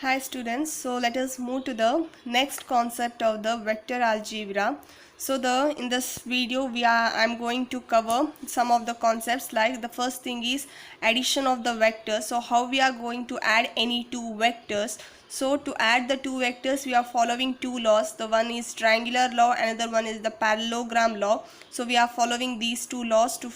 Hi students, so let us move to the next concept of the vector algebra. So in this video I'm going to cover some of the concepts, like the first thing is addition of the vectors. So how we are going to add any two vectors. So to add the two vectors we are following two laws. The one is triangular law, another one is the parallelogram law. So we are following these two laws to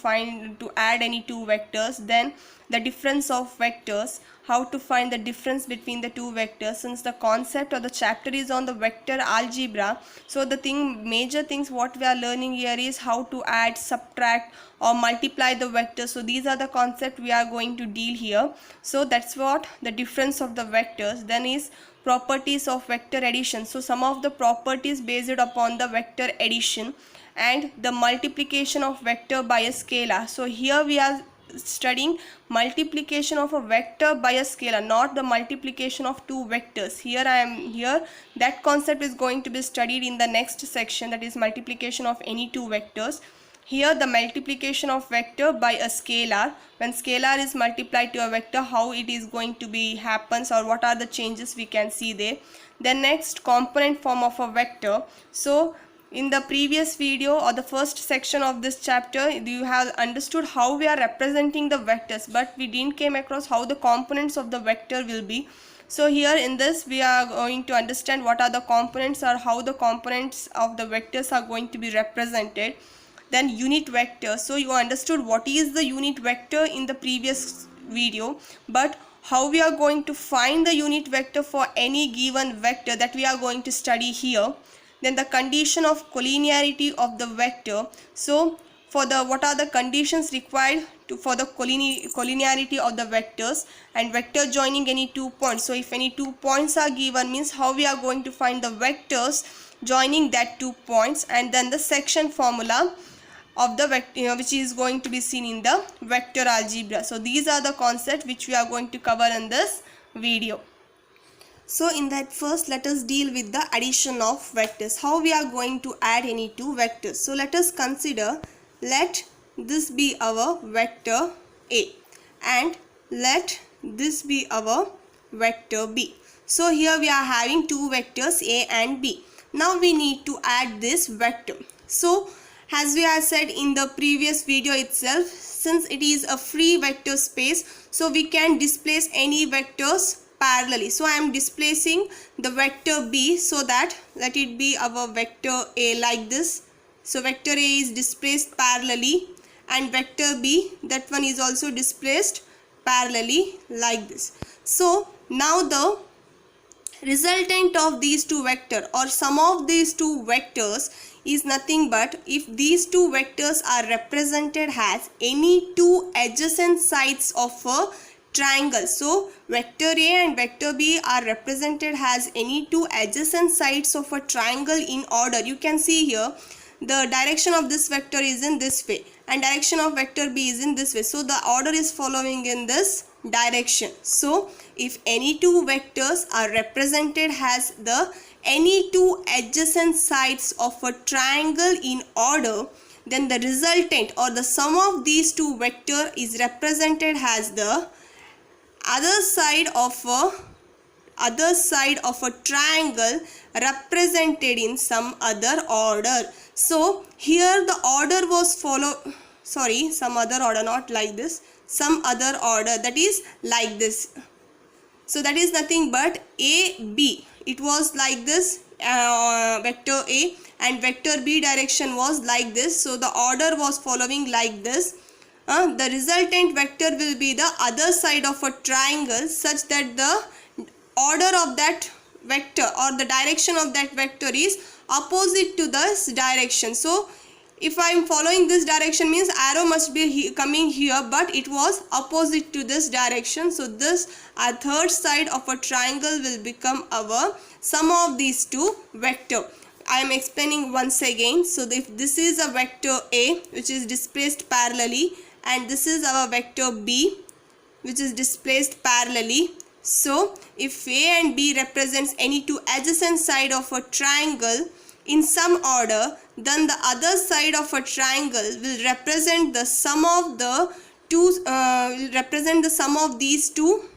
add any two vectors. Then the difference of vectors, how to find the difference between the two vectors, since the concept or the chapter is on the vector algebra. So the major things what we are learning here is how to add, subtract or multiply the vectors. So these are the concept we are going to deal here. So that's what the difference of the vectors. Then is properties of vector addition. So some of the properties based upon the vector addition, and the multiplication of vector by a scalar. So here we are studying multiplication of a vector by a scalar, not the multiplication of two vectors. That concept is going to be studied in the next section, that is multiplication of any two vectors. Here the multiplication of vector by a scalar, when scalar is multiplied to a vector, how it is going to be happens, or what are the changes we can see there. The next, component form of a vector. So in the previous video or the first section of this chapter, you have understood how we are representing the vectors, but we didn't came across how the components of the vector will be. So here in this we are going to understand what are the components, or how the components of the vectors are going to be represented. Then unit vector. So you understood what is the unit vector in the previous video, but how we are going to find the unit vector for any given vector, that we are going to study here. Then the condition of collinearity of the vector. So for the what are the conditions required for the collinearity of the vectors, and vector joining any 2 points. So if any 2 points are given, means how we are going to find the vectors joining that 2 points. And then the section formula of the vector, which is going to be seen in the vector algebra. So these are the concepts which we are going to cover in this video. So in that, first let us deal with the addition of vectors, how we are going to add any two vectors. So let us consider, let this be our vector A and let this be our vector B. So here we are having two vectors A and B. Now we need to add this vector. So as we have said in the previous video itself, since it is a free vector space, so we can displace any vectors parallelly. So I am displacing the vector B, so that let it be our vector A like this. So vector A is displaced parallelly, and vector B, that one is also displaced parallelly like this. So now the resultant of these two vectors, or sum of these two vectors, is nothing but if these two vectors are represented as any two adjacent sides of a triangle. So vector A and vector B are represented as any two adjacent sides of a triangle in order. You can see here the direction of this vector is in this way, and direction of vector B is in this way. So the order is following in this direction. So if any two vectors are represented as the any two adjacent sides of a triangle in order, then the resultant or the sum of these two vectors is represented as the other side of a triangle represented in some other order. So here the order was some other order, not like this, some other order, that is like this. So that is nothing but A, B. It was like this, vector A, and vector B direction was like this. So the order was following like this. The resultant vector will be the other side of a triangle, such that the order of that vector or the direction of that vector is opposite to this direction. So if I am following this direction, means arrow must be coming here, but it was opposite to this direction. So this third side of a triangle will become our sum of these two vector. I am explaining once again. So if this is a vector A, which is displaced parallelly, and this is our vector B, which is displaced parallelly. So if A and B represents any two adjacent side of a triangle in some order, then the other side of a triangle will represent the sum of the two these two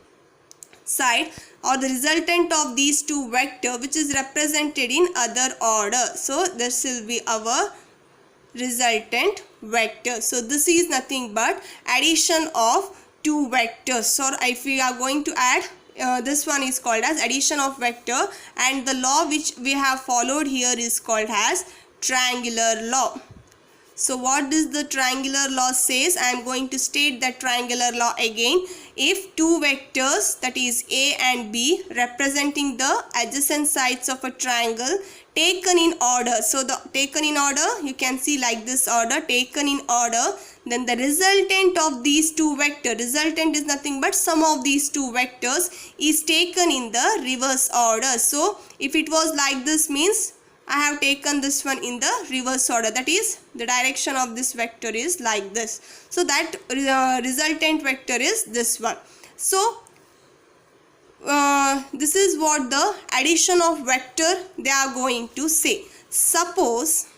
side or the resultant of these two vector which is represented in other order. So this will be our resultant vector. So this is nothing but addition of two vectors. So if we are going to add, this one is called as addition of vector, and the law which we have followed here is called as triangular law. So what does the triangular law says? I am going to state that triangular law again. If two vectors, that is A and B, representing the adjacent sides of a triangle taken in order, so the taken in order you can see like this order, taken in order, then the resultant of these two vectors, resultant is nothing but sum of these two vectors, is taken in the reverse order. So if it was like this, means I have taken this one in the reverse order, that is the direction of this vector is like this. So that resultant vector is this one. So this is what the addition of vector they are going to say. Suppose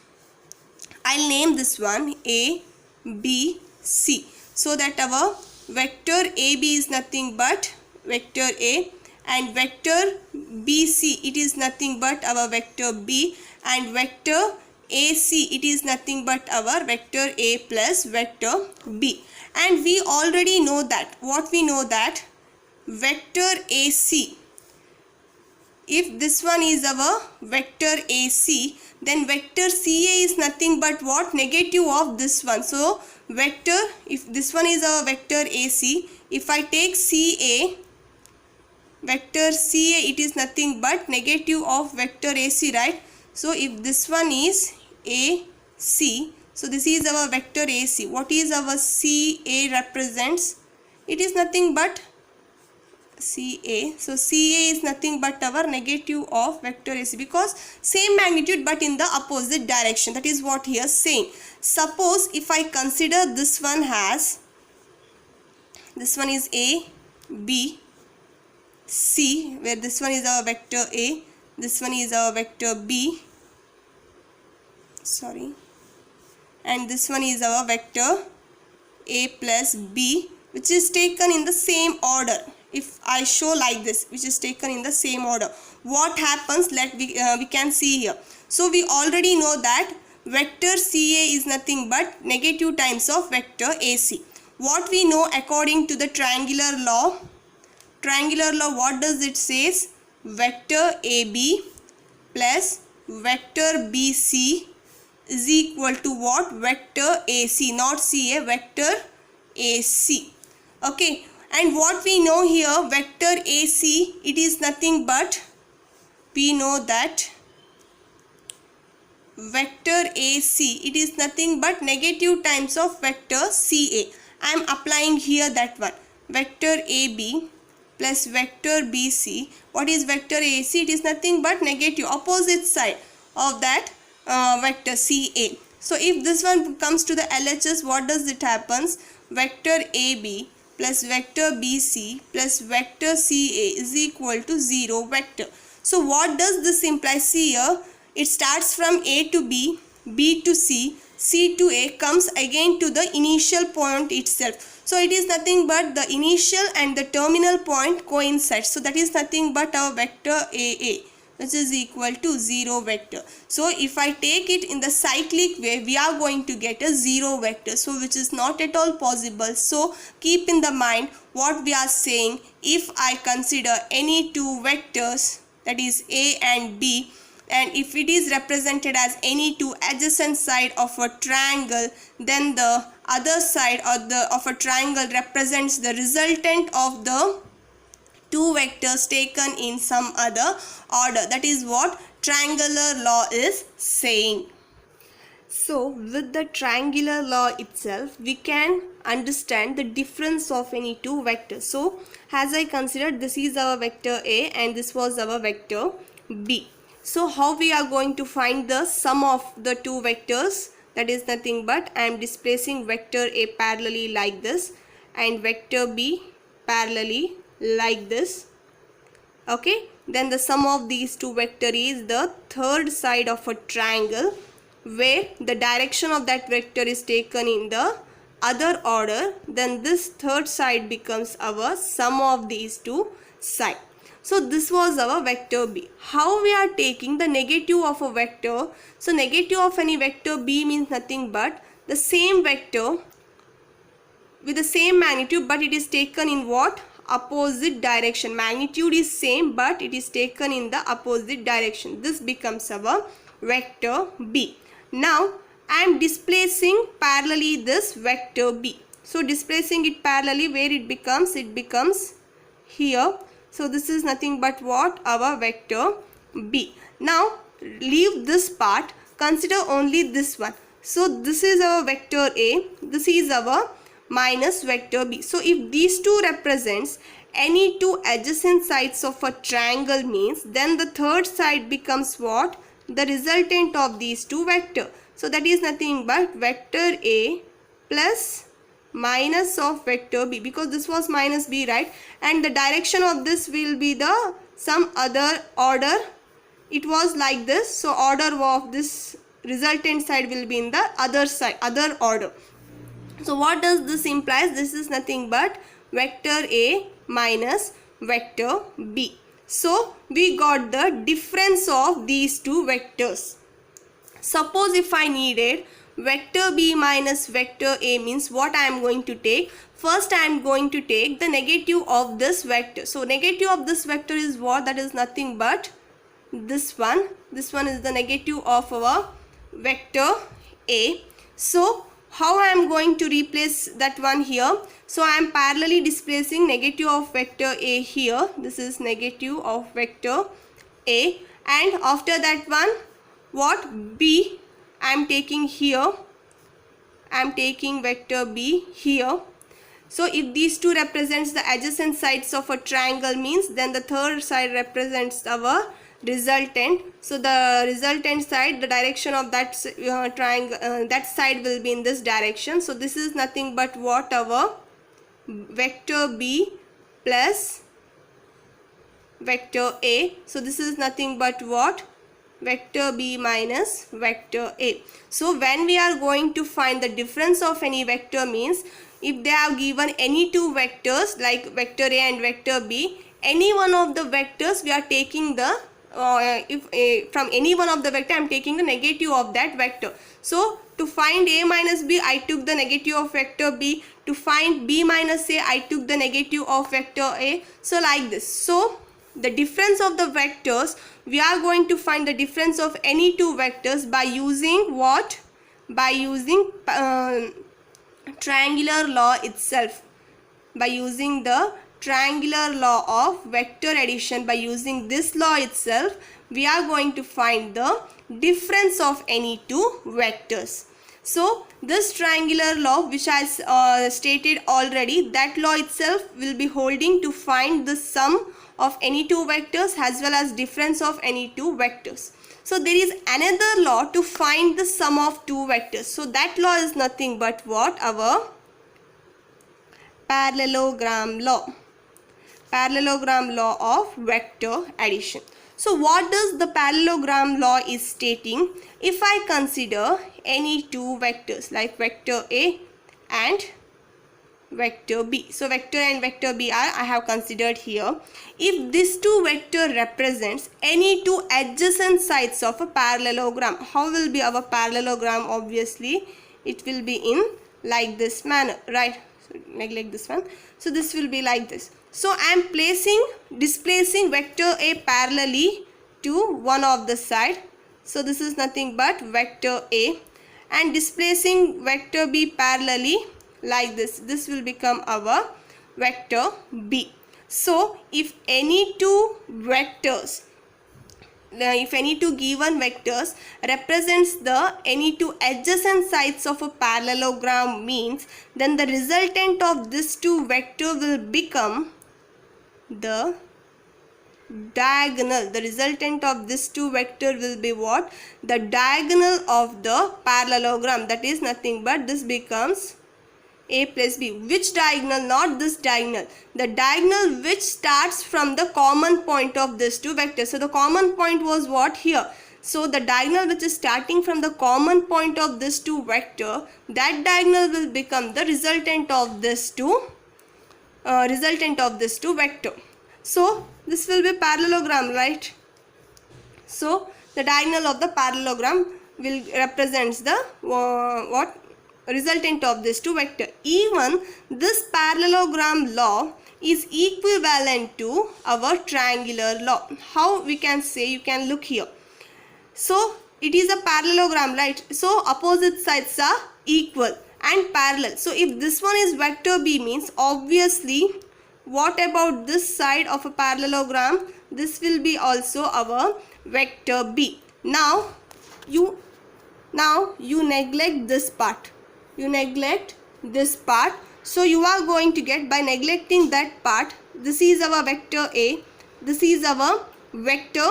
I'll name this one A, B, C, so that our vector AB is nothing but vector A, and vector BC, it is nothing but our vector B, and vector AC, it is nothing but our vector A plus vector B. And we already know that, what we know that vector AC, if this one is our vector AC, then vector CA is nothing but what? Negative of this one. So vector, if this one is our vector AC, if I take CA, vector CA, it is nothing but negative of vector AC, right? So if this one is AC, so this is our vector AC. What is our CA represents? It is nothing but CA. So CA is nothing but our negative of vector AC, because same magnitude but in the opposite direction. That is what he is saying. Suppose if I consider this one has, this one is A, B, C, where this one is our vector A, this one is our vector B, sorry, and this one is our vector A plus B, which is taken in the same order. If I show like this, which is taken in the same order, what happens? We can see here. So we already know that vector CA is nothing but negative times of vector AC. What we know according to the triangular law, what does it says? Vector AB plus vector BC is equal to what? Vector AC, not CA, vector AC. Okay, and what we know here, vector AC, it is nothing but, we know that vector AC, it is nothing but negative times of vector CA. I am applying here that one, vector AB plus vector BC. What is vector AC? It is nothing but negative, opposite side of that vector CA. So if this one comes to the LHS, what does it happens? Vector AB plus vector BC plus vector CA is equal to 0 vector. So what does this imply? See here, it starts from A to B, B to C, C to A, comes again to the initial point itself. So it is nothing but the initial and the terminal point coincide. So that is nothing but our vector AA, which is equal to 0 vector. So if I take it in the cyclic way, we are going to get a 0 vector, so which is not at all possible. So keep in the mind what we are saying. If I consider any two vectors, that is A and B, and if it is represented as any two adjacent side of a triangle, then the other side of a triangle represents the resultant of the two vectors taken in some other order. That is what triangular law is saying. So with the triangular law itself, we can understand the difference of any two vectors. So as I considered, this is our vector A and this was our vector B. So how we are going to find the sum of the two vectors? That is nothing but I am displacing vector A parallelly like this and vector B parallelly like this. Okay, then the sum of these two vectors is the third side of a triangle, where the direction of that vector is taken in the other order. Then this third side becomes our sum of these two sides. So this was our vector B. How we are taking the negative of a vector? So negative of any vector B means nothing but the same vector with the same magnitude, but it is taken in what? Opposite direction. Magnitude is same, but it is taken in the opposite direction. This becomes our vector B. Now I am displacing parallelly this vector B. So displacing it parallelly, where it becomes here. So this is nothing but what? Our vector B. Now leave this part, consider only this one. So this is our vector A, this is our minus vector B. So if these two represents any two adjacent sides of a triangle means, then the third side becomes what? The resultant of these two vectors. So that is nothing but vector A plus minus of vector B, because this was minus B, right? And the direction of this will be the some other order. It was like this, so order of this resultant side will be in the other side, other order. So what does this implies? This is nothing but vector A minus vector B. So we got the difference of these two vectors. Suppose if I needed vector B minus vector A, means what I am going to take? First I am going to take the negative of this vector. So negative of this vector is what? That is nothing but this one. This one is the negative of our vector A. So how I am going to replace that one here? So I am parallelly displacing negative of vector A here. This is negative of vector A, and after that one, what? B I am taking here. I am taking vector B here. So if these two represents the adjacent sides of a triangle means, then the third side represents our resultant. So the resultant side, the direction of that triangle, that side will be in this direction. So this is nothing but what? Our vector B plus vector A. So this is nothing but what? Vector B minus vector A. So when we are going to find the difference of any vector means, if they have given any two vectors like vector A and vector B, any one of the vectors we are taking the from any one of the vector I am taking the negative of that vector. So to find A minus B, I took the negative of vector B. To find B minus A, I took the negative of vector A. So like this. So the difference of the vectors, we are going to find the difference of any two vectors by using what? By using triangular law itself. By using the triangular law of vector addition, by using this law itself, we are going to find the difference of any two vectors. So this triangular law, which I stated already, that law itself will be holding to find the sum of any two vectors as well as difference of any two vectors. So there is another law to find the sum of two vectors. So that law is nothing but what? Our parallelogram law. Parallelogram law of vector addition. So what does the parallelogram law is stating? If I consider any two vectors like vector A and vector B. So vector and vector B are I have considered here. If this two vector represents any two adjacent sides of a parallelogram, how will be our parallelogram? Obviously it will be in like this manner, right? So neglect this one. So this will be like this. So I am displacing vector A parallelly to one of the side. So this is nothing but vector A, and displacing vector B parallelly like this. This will become our vector B. So if any two vectors, if any two given vectors represents the any two adjacent sides of a parallelogram means, then the resultant of this two vector will become the diagonal. The resultant of this two vector will be what? The diagonal of the parallelogram. That is nothing but this becomes A plus B. Which diagonal? Not this diagonal. The diagonal which starts from the common point of these two vectors. So the common point was what? Here. So the diagonal which is starting from the common point of this two vector, that diagonal will become the resultant of this two vector. So this will be parallelogram, right? So the diagonal of the parallelogram will represents the what resultant of this two vector. Even this parallelogram law is equivalent to our triangular law. How we can say? You can look here. So it is a parallelogram, right? So opposite sides are equal and parallel. So if this one is vector B, means obviously what about this side of a parallelogram? This will be also our vector B. Now you neglect this part. You neglect this part. So you are going to get, by neglecting that part, this is our vector A, this is our vector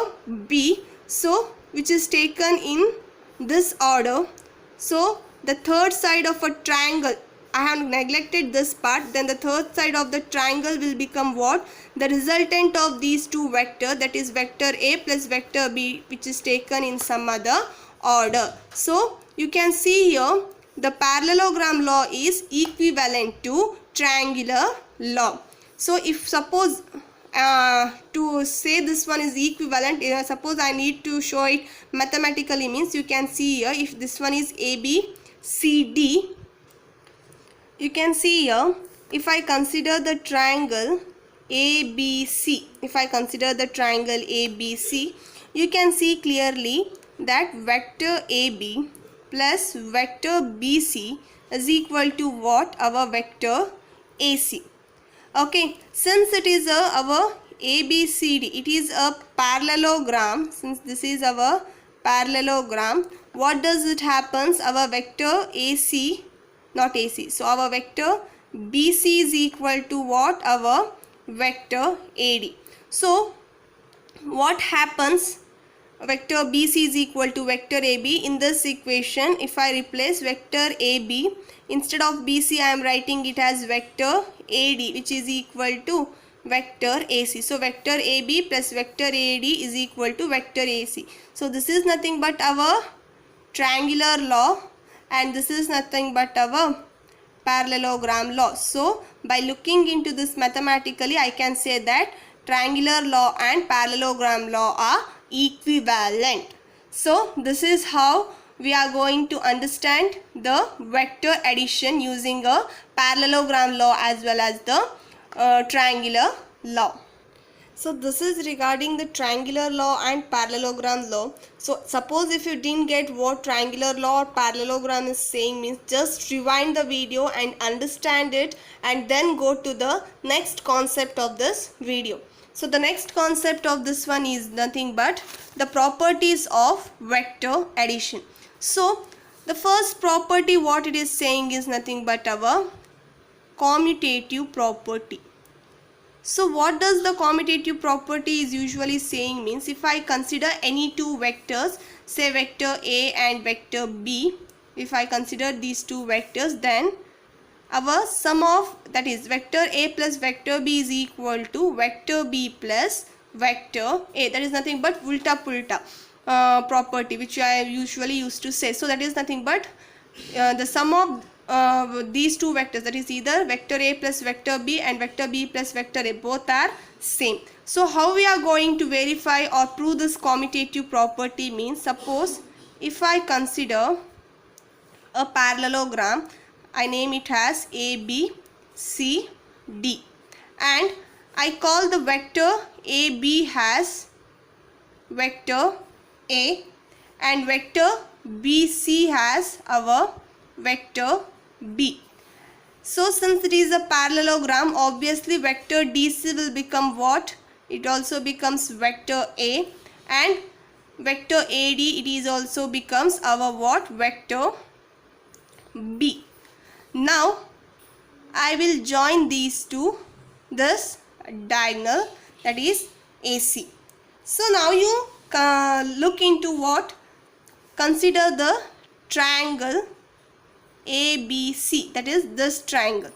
B. So which is taken in this order. So the third side of a triangle, I have neglected this part, then the third side of the triangle will become what? The resultant of these two vectors, that is vector A plus vector B, which is taken in some other order. So you can see here the parallelogram law is equivalent to triangular law. So if suppose to say this one is equivalent, suppose I need to show it mathematically, means you can see here, if this one is ABCD, you can see here, if I consider the triangle ABC, you can see clearly that vector AB plus vector BC is equal to what? Our vector AC. Okay, since it is our ABCD, it is a parallelogram. Since this is our parallelogram, what does it happens? Our vector AC, not AC. So our vector BC is equal to what? Our vector AD. So what happens? Vector BC is equal to vector AB. In this equation, if I replace vector AB, instead of BC I am writing it as vector AD, which is equal to vector AC. So vector AB plus vector AD is equal to vector AC. So this is nothing but our triangular law, and this is nothing but our parallelogram law. So by looking into this mathematically, I can say that triangular law and parallelogram law are equivalent. So this is how we are going to understand the vector addition using a parallelogram law as well as the triangular law. So this is regarding the triangular law and parallelogram law. So suppose if you didn't get what triangular law or parallelogram is saying, means just rewind the video and understand it, and then go to the next concept of this video. So the next concept of this one is nothing but the properties of vector addition. So the first property what it is saying is nothing but our commutative property. So what does the commutative property is usually saying? Means if I consider any two vectors, say vector A and vector B, if I consider these two vectors, then our sum of, that is vector A plus vector B, is equal to vector B plus vector A. That is nothing but ulta pulta property, which I usually used to say. So that is nothing but the sum of these two vectors, that is either vector A plus vector B and vector B plus vector A, both are same. So how we are going to verify or prove this commutative property? Means suppose if I consider a parallelogram, I name it as A, B, C, D, and I call the vector A, B as vector A and vector B, C has our vector B. So since it is a parallelogram, obviously vector DC will become what? It also becomes vector A, and vector AD, it is also becomes our what? Vector B. Now I will join these two, this diagonal, that is AC. So now you look into what? Consider the triangle ABC, that is this triangle.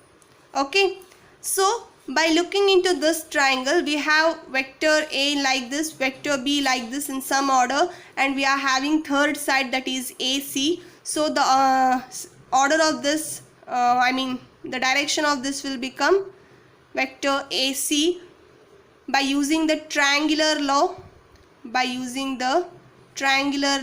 Okay, so by looking into this triangle, we have vector A like this, vector B like this in some order, and we are having third side, that is AC. So the order of this, the direction of this will become vector AC, by using the triangular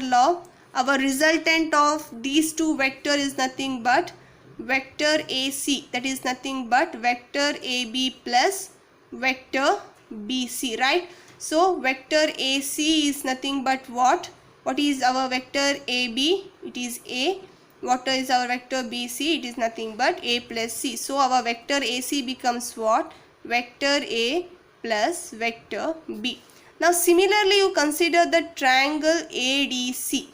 law, our resultant of these two vector is nothing but vector AC, that is nothing but vector AB plus vector BC, right? So vector AC is nothing but what is our vector AB? It is A. What is our vector BC? It is nothing but A plus C. So our vector AC becomes what? Vector A plus vector B. Now similarly you consider the triangle ADC.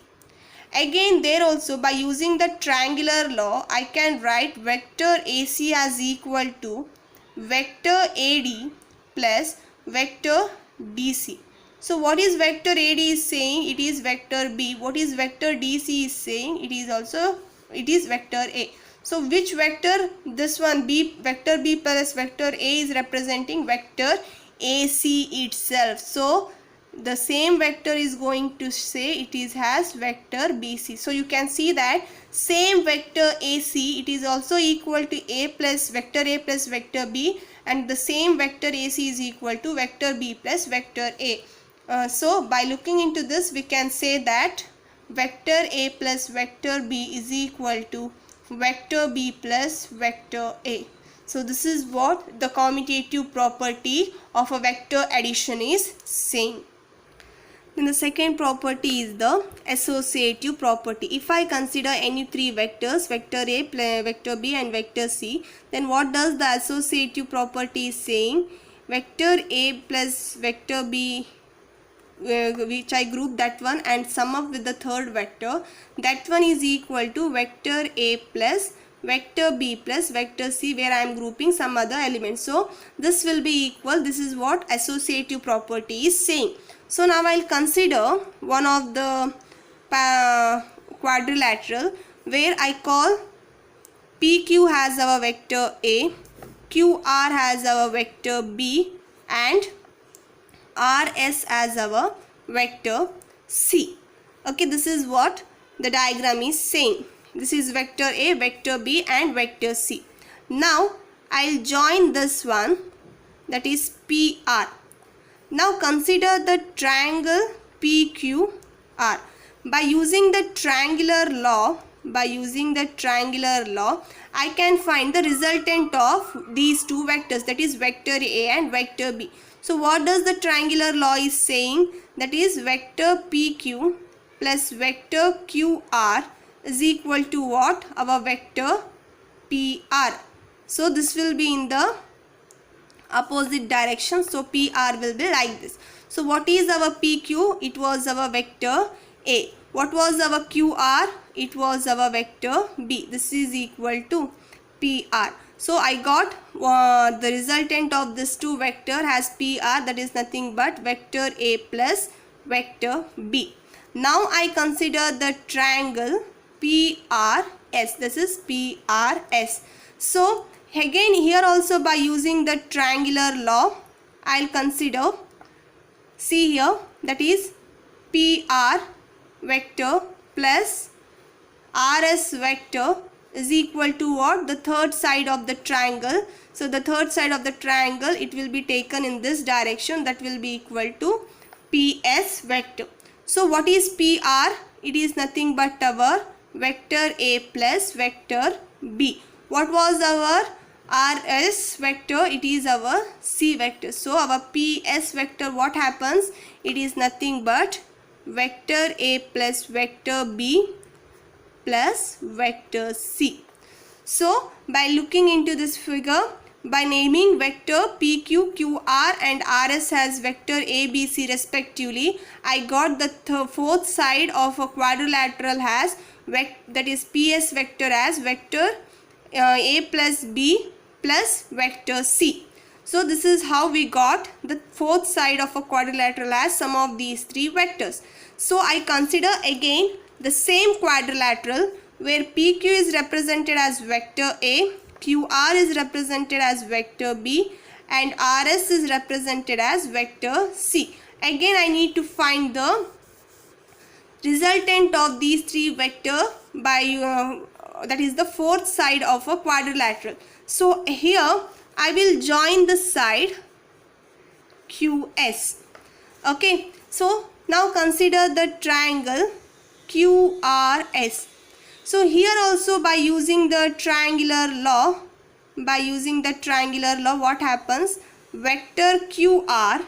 Again there also, by using the triangular law, I can write vector AC as equal to vector AD plus vector DC. So what is vector AD is saying? It is vector B. What is vector DC is saying? It is vector A. So which vector? This one, B, vector B plus vector A is representing vector AC itself. So the same vector is going to say it is has vector BC. So you can see that same vector AC, it is also equal to A plus vector B, and the same vector AC is equal to vector B plus vector A. So by looking into this, we can say that vector A plus vector B is equal to vector B plus vector A. So this is what the commutative property of a vector addition is saying. Then the second property is the associative property. If I consider any three vectors, vector A, vector B and vector C, then what does the associative property is saying? Vector A plus vector B, which I group that one and sum up with the third vector, that one is equal to vector A plus vector B plus vector C, where I am grouping some other elements. So this will be equal. This is what associative property is saying. So now I'll consider one of the quadrilateral where I call PQ has our vector A, QR has our vector B and RS as our vector C. Okay, this is what the diagram is saying. This is vector A, vector B and vector C. Now I'll join this one, that is PR. Now consider the triangle PQR. By using the triangular law, I can find the resultant of these two vectors, that is vector A and vector B. So what does the triangular law is saying? That is vector PQ plus vector QR is equal to what? Our vector PR. So this will be in the opposite direction. So PR will be like this. So what is our PQ? It was our vector A. What was our QR? It was our vector B. This is equal to PR. So I got the resultant of this two vector as PR, that is nothing but vector A plus vector B. Now I consider the triangle PRS. This is PRS. So again here also by using the triangular law, I'll consider, see here, that is PR vector plus RS vector is equal to what? The third side of the triangle. So the third side of the triangle, it will be taken in this direction, that will be equal to PS vector. So what is PR? It is nothing but our vector A plus vector B. What was our RS vector? It is our C vector. So our PS vector, what happens? It is nothing but vector A plus vector B plus vector C. So by looking into this figure, by naming vector PQ, QR and RS as vector A, B, C respectively, I got the fourth side of a quadrilateral as that is PS vector as vector A plus B plus vector C. So this is how we got the fourth side of a quadrilateral as sum of these three vectors. So I consider again the same quadrilateral where PQ is represented as vector A, QR is represented as vector B and RS is represented as vector C. Again I need to find the resultant of these three vectors by that is the fourth side of a quadrilateral. So here I will join the side QS. Okay, so now consider the triangle QRS. So here also by using the triangular law, what happens? Vector QR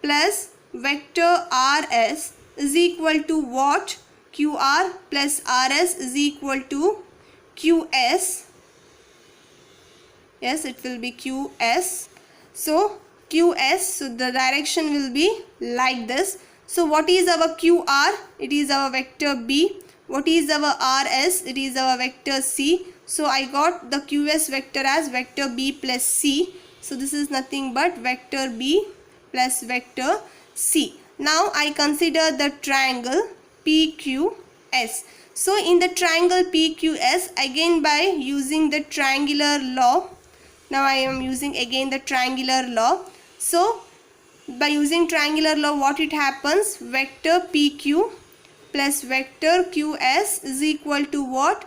plus vector RS is equal to what? QR plus RS is equal to QS. Yes, it will be QS. So QS, so the direction will be like this. So what is our QR? It is our vector B. What is our RS? It is our vector C. So I got the QS vector as vector B plus C. So this is nothing but vector B plus vector C. Now I consider the triangle PQS. So in the triangle PQS, again by using the triangular law, now I am using again the triangular law. So by using triangular law, what it happens? Vector PQ plus vector QS is equal to what?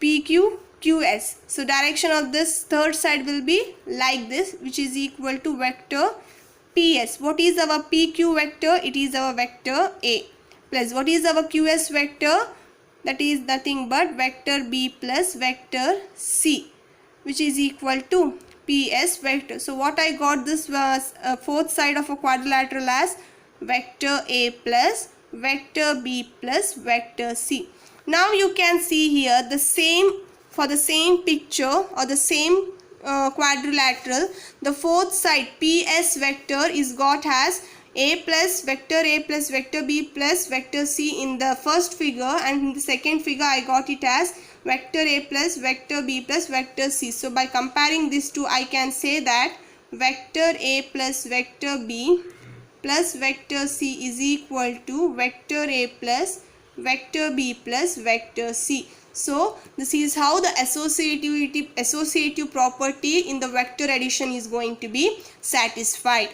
PQ QS. So direction of this third side will be like this, which is equal to vector PS. What is our PQ vector? It is our vector A. Plus what is our QS vector? That is nothing but vector B plus vector C, which is equal to PS vector. So what I got, this was fourth side of a quadrilateral as vector A plus vector B plus vector C. Now you can see here the same, for the same picture or the same quadrilateral, the fourth side PS vector is got as A plus vector B plus vector C in the first figure, and in the second figure I got it as vector A plus vector B plus vector C. So by comparing these two, I can say that vector A plus vector B plus vector C is equal to vector A plus vector B plus vector C. So this is how the associative property in the vector addition is going to be satisfied.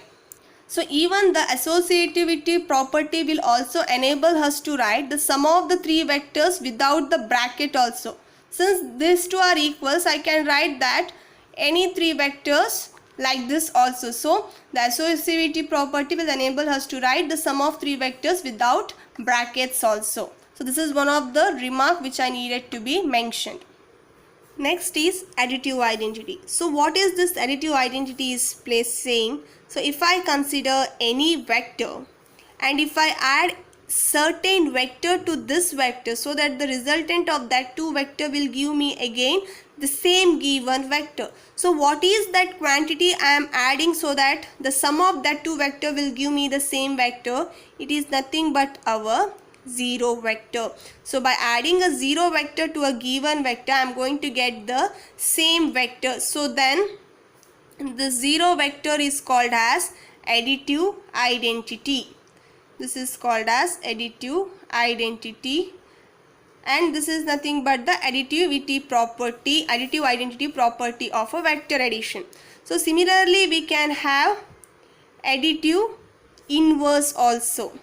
So even the associativity property will also enable us to write the sum of the three vectors without the bracket also. Since these two are equals, I can write that any three vectors like this also. So the associativity property will enable us to write the sum of three vectors without brackets also. So this is one of the remark which I needed to be mentioned. Next is additive identity. So what is this additive identity is saying? So if I consider any vector and if I add certain vector to this vector, so that the resultant of that two vector will give me again the same given vector. So what is that quantity I am adding so that the sum of that two vector will give me the same vector? It is nothing but our zero vector. So by adding a zero vector to a given vector, I am going to get the same vector. So then the zero vector is called as additive identity. This is called as additive identity, and this is nothing but the additive identity property of a vector addition. So similarly we can have additive inverse also.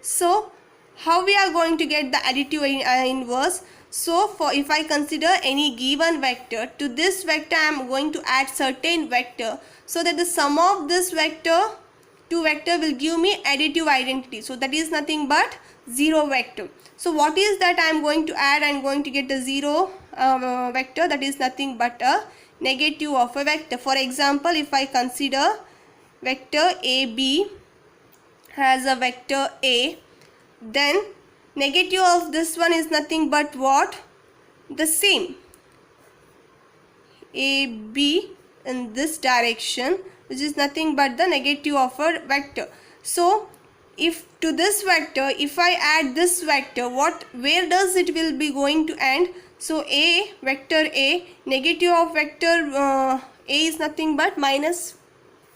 So how we are going to get the additive inverse? So for if I consider any given vector, to this vector I am going to add certain vector, so that the sum of this two vector will give me additive identity. So that is nothing but zero vector. So what is that I am going to add? I am going to get the zero vector, that is nothing but a negative of a vector. For example, if I consider vector AB has a vector A, then negative of this one is nothing but what? The same AB in this direction, which is nothing but the negative of a vector. So if to this vector, if I add this vector, where does it will be going to end? So A, vector A, negative of vector A is nothing but minus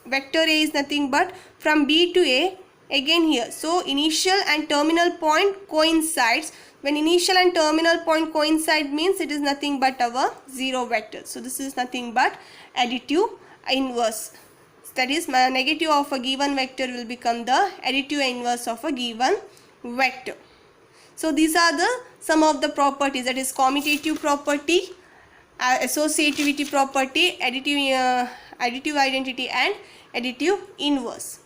vector A is nothing but from B to A again here. So initial and terminal point coincides. When initial and terminal point coincide means it is nothing but our zero vector. So this is nothing but additive inverse. That is, negative of a given vector will become the additive inverse of a given vector. So these are some of the properties, that is commutative property, associativity property, additive identity and additive inverse.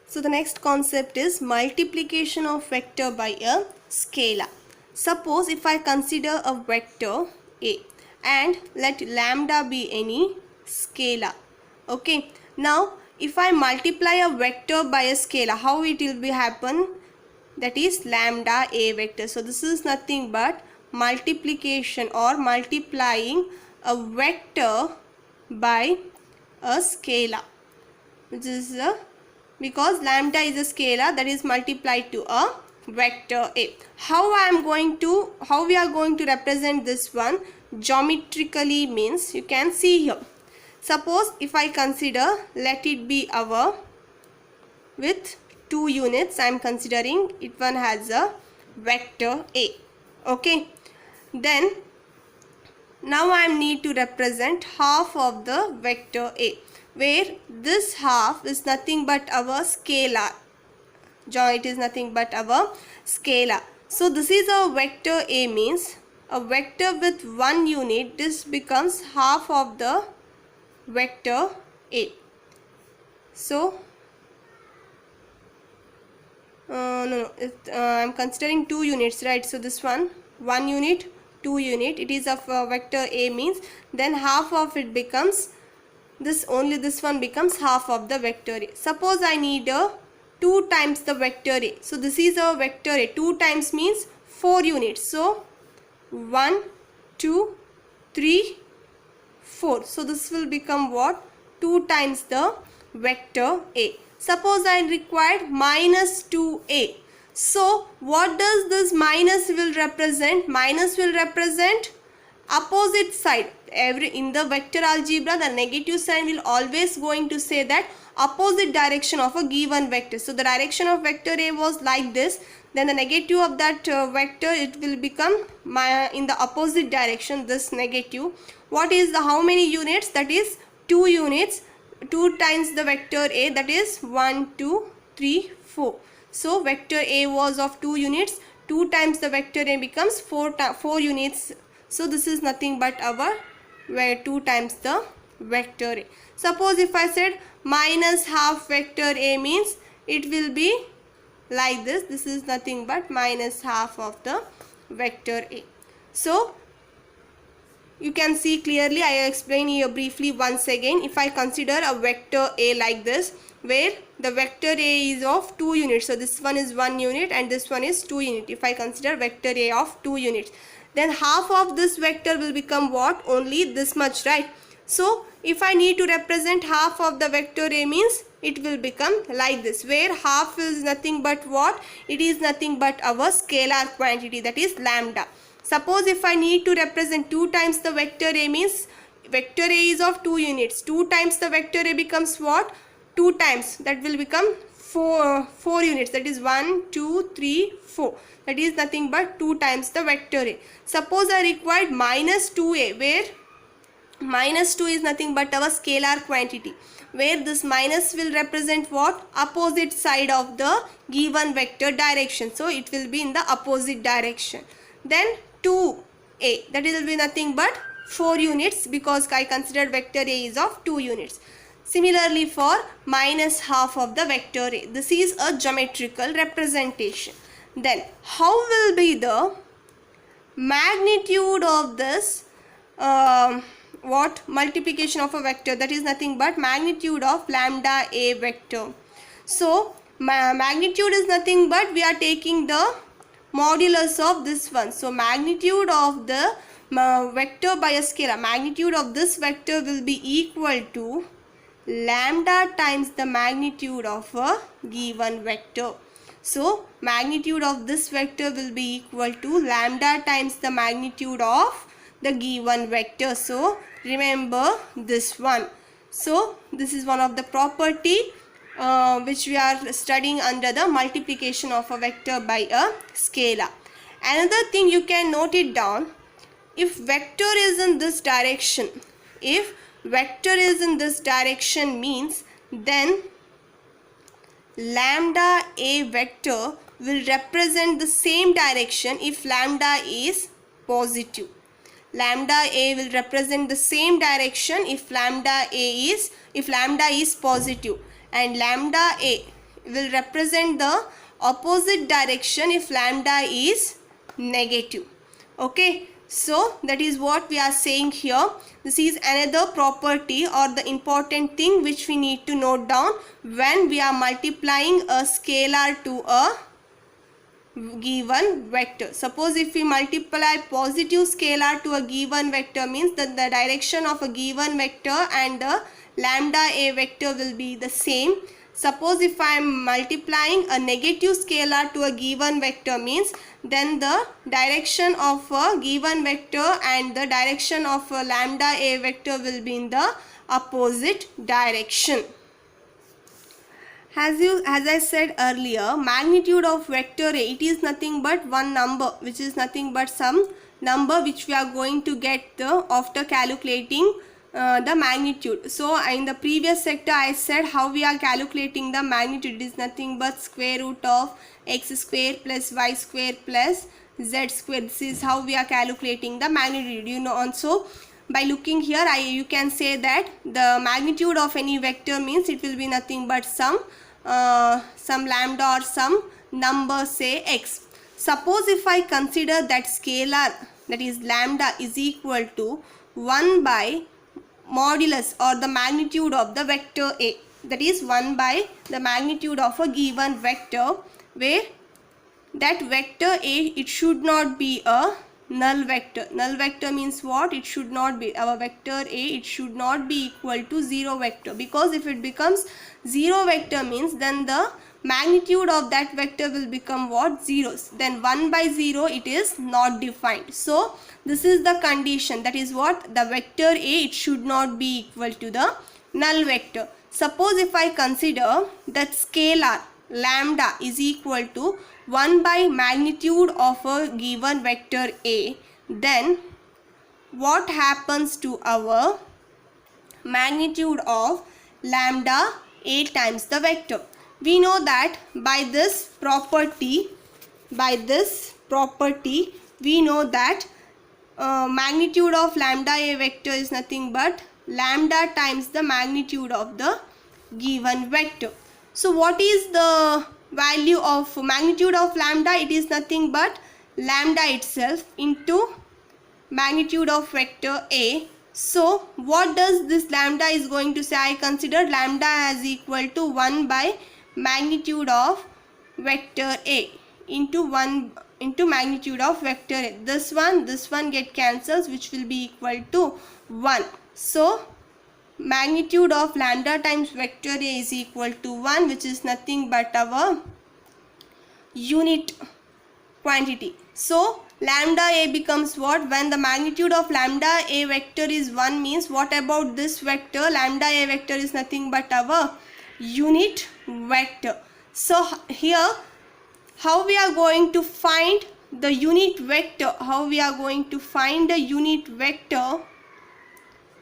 So the next concept is multiplication of vector by a scalar. Suppose if I consider a vector A and let lambda be any scalar. Okay. Now if I multiply a vector by a scalar, how it will be happen? That is lambda A vector. So this is nothing but multiplication or multiplying a vector by a scalar, which is because lambda is a scalar that is multiplied to a vector A. How we are going to represent this one geometrically means you can see here. Suppose if I consider, let it be our with 2 units, I am considering it one has a vector A. Okay, then now I need to represent half of the vector A, where this half is nothing but our scalar. It is nothing but our scalar. So this is a vector A, means a vector with 1 unit. This becomes half of the vector A. So I am considering 2 units, right? So this one 1 unit, 2 unit, it is of vector A, means then half of it becomes this, only this one becomes half of the vector A. Suppose I need 2 times the vector A. So this is a vector A. 2 times means 4 units. So 1, 2, 3, 4. So this will become what? 2 times the vector A. Suppose I required minus 2A. So what does this minus will represent? Minus will represent opposite side. In the vector algebra, the negative sign will always going to say that opposite direction of a given vector. So the direction of vector A was like this, then the negative of that vector, it will become in the opposite direction, this negative. What is the how many units? That is 2 units. 2 times the vector A, that is 1, 2, 3, 4. So vector A was of 2 units. 2 times the vector A becomes 4 units. So this is nothing but our where 2 times the vector A. Suppose if I said minus half vector A, means it will be like this. This is nothing but minus half of the vector A. So you can see clearly, I explain here briefly once again. If I consider a vector A like this, where the vector A is of 2 units. So this one is 1 unit and this one is 2 unit. If I consider vector A of 2 units, then half of this vector will become what? Only this much, right? So if I need to represent half of the vector A, means it will become like this, where half is nothing but what? It is nothing but our scalar quantity, that is lambda. Suppose if I need to represent 2 times the vector A, means vector A is of 2 units. 2 times the vector A becomes what? 2 times, that will become 4 units, that is 1, 2, 3, 4. That is nothing but 2 times the vector A. Suppose I required minus 2A, where minus 2 is nothing but our scalar quantity, where this minus will represent what? Opposite side of the given vector direction. So it will be in the opposite direction. Then 2A, that will be nothing but 4 units, because I considered vector A is of 2 units. Similarly for minus half of the vector A. This is a geometrical representation. Then how will be the magnitude of this multiplication of a vector? That is nothing but magnitude of lambda A vector. So magnitude is nothing but we are taking the modulus of this one. So magnitude of the vector by a scalar, magnitude of this vector will be equal to lambda times the magnitude of a given vector. So magnitude of this vector will be equal to lambda times the magnitude of the given vector. So remember this one. So this is one of the property which we are studying under the multiplication of a vector by a scalar. Another thing you can note it down. If vector is in this direction, if vector is in this direction, means then lambda A vector will represent the same direction if lambda is positive. lambda A will represent the same direction if lambda is positive, and lambda A will represent the opposite direction if lambda is negative. Okay, so that is what we are saying here. This is another property or the important thing which we need to note down when we are multiplying a scalar to a given vector. Suppose if we multiply positive scalar to a given vector, means that the direction of a given vector and the lambda A vector will be the same. Suppose if I am multiplying a negative scalar to a given vector, means then the direction of a given vector and the direction of a lambda A vector will be in the opposite direction. As I said earlier, magnitude of vector A, it is nothing but one number, which is nothing but some number which we are going to get after calculating the magnitude. So in the previous sector I said how we are calculating the magnitude. It is nothing but square root of x square plus y square plus z square. This is how we are calculating the magnitude. You know, also by looking here you can say that the magnitude of any vector means it will be nothing but some lambda or some number, say x. Suppose if I consider that scalar, that is lambda, is equal to 1 by modulus or the magnitude of the vector A, that is 1 by the magnitude of a given vector, where that vector A, it should not be a null vector. Null vector means what? It should not be, our vector A, it should not be equal to 0 vector, because if it becomes 0 vector means then the magnitude of that vector will become what? Zeros. Then 1 by 0, it is not defined. So this is the condition, that is what? The vector A, it should not be equal to the null vector. Suppose if I consider that scalar lambda is equal to 1 by magnitude of a given vector A, then what happens to our magnitude of lambda A times the vector? We know that by this property we know that magnitude of lambda A vector is nothing but lambda times the magnitude of the given vector. So what is the value of magnitude of lambda? It is nothing but lambda itself into magnitude of vector A. So what does this lambda is going to say? I consider lambda as equal to 1 by magnitude of vector A into magnitude of vector A. This one get cancels, which will be equal to 1. So magnitude of lambda times vector A is equal to 1, which is nothing but our unit quantity. So lambda A becomes what? When the magnitude of lambda A vector is 1, means what about this vector? Lambda A vector is nothing but our unit vector. So here how we are going to find the unit vector? How we are going to find the unit vector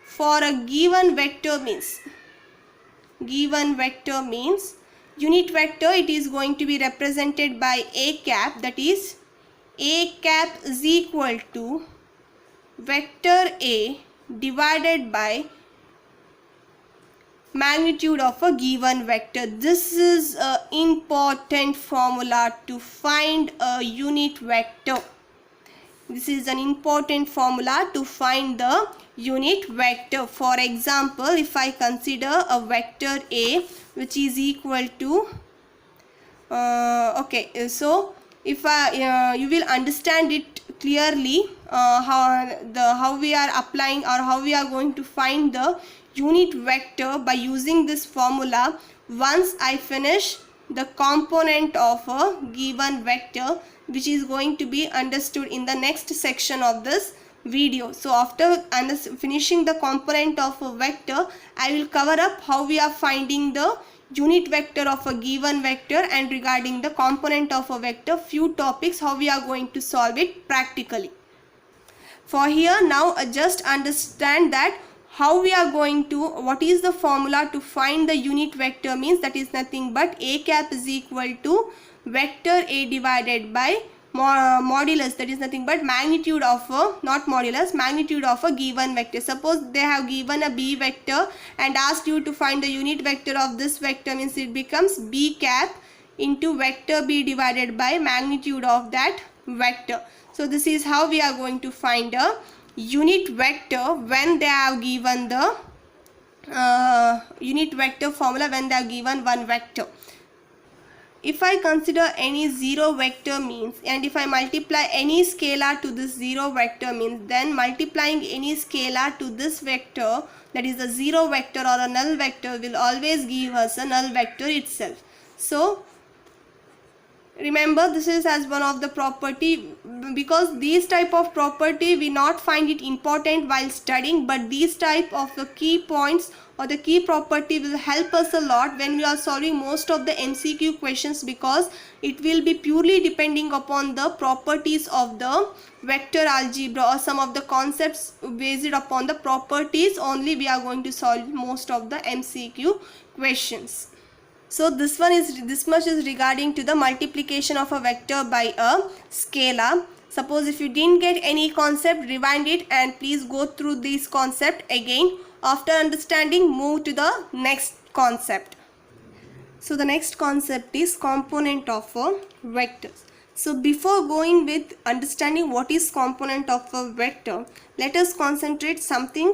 for a given vector means unit vector, it is going to be represented by A cap, that is A cap is equal to vector A divided by magnitude of a given vector. This is an important formula to find a unit vector. This is an important formula to find the unit vector. For example, if I consider a vector A which is equal to so if you will understand it clearly how we are applying or how we are going to find the unit vector by using this formula once I finish the component of a given vector, which is going to be understood in the next section of this video. So after finishing the component of a vector, I will cover up how we are finding the unit vector of a given vector, and regarding the component of a vector, few topics how we are going to solve it practically. For here now just understand that how we are going to, what is the formula to find the unit vector means, that is nothing but A cap is equal to vector A divided by modulus, that is nothing but magnitude of a, not modulus, magnitude of a given vector. Suppose they have given a b vector and asked you to find the unit vector of this vector, means it becomes b cap into vector b divided by magnitude of that vector. So this is how we are going to find a unit vector when they have given the unit vector formula, when they have given one vector. If I consider any zero vector means, and if I multiply any scalar to this zero vector means, then multiplying any scalar to this vector, that is a zero vector or a null vector, will always give us a null vector itself. So remember, this is as one of the property, because these type of property we not find it important while studying, but these type of the key points or the key property will help us a lot when we are solving most of the MCQ questions, because it will be purely depending upon the properties of the vector algebra or some of the concepts based upon the properties only we are going to solve most of the MCQ questions. So this much is regarding to the multiplication of a vector by a scalar. Suppose if you didn't get any concept, rewind it and please go through this concept again. After understanding, move to the next concept. So the next concept is component of a vector. So before going with understanding what is component of a vector, let us concentrate something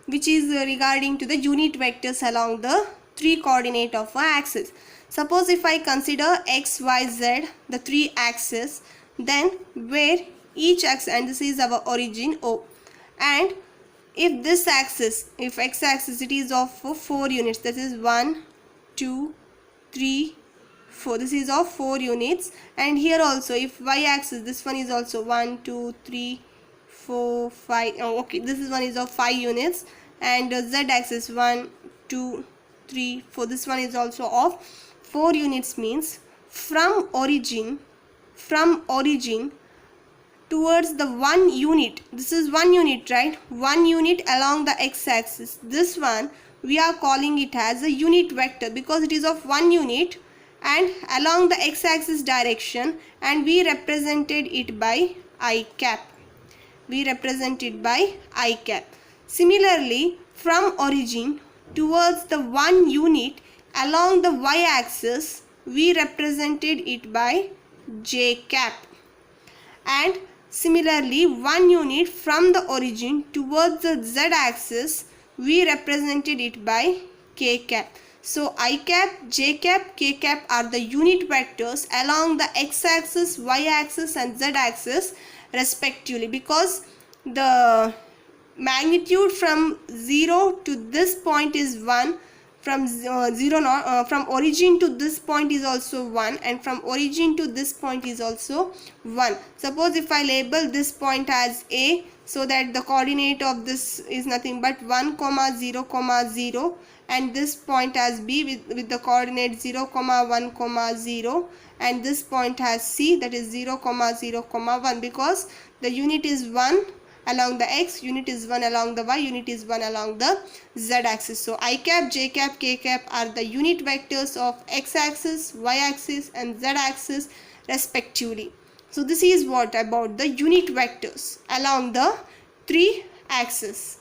which is regarding to the unit vectors along the three coordinate of a axis. Suppose if I consider x, y, z, the three axes, then where each axis, and this is our origin O, and if this axis, if x axis, it is of 4 units, that is 1, 2, 3, 4, this is of 4 units, and here also if y axis, this one is also 1, 2, 3, 4, 5, oh, okay, this is one is of 5 units, and z axis 1, 2, 3, 4, this one is also of 4 units, means from origin towards the 1 unit, this is 1 unit, right, 1 unit along the x-axis, this one we are calling it as a unit vector because it is of 1 unit and along the x-axis direction, and we represented it by I cap. Similarly, from origin towards the 1 unit along the y-axis, we represented it by j cap. And similarly, 1 unit from the origin towards the z-axis, we represented it by k cap. So I cap, j cap, k cap are the unit vectors along the x-axis, y-axis and z-axis respectively, because the magnitude from 0 to this point is 1, from from origin to this point is also 1, and from origin to this point is also 1. Suppose if I label this point as A, so that the coordinate of this is nothing but 1, 0, 0, and this point as B with the coordinate 0, 1, 0, and this point has C, that is 0, 0, 1, because the unit is 1 along the x, unit is 1 along the y, unit is 1 along the z axis. So I cap, j cap, k cap are the unit vectors of x axis, y axis and z axis respectively. So this is what about the unit vectors along the three axes.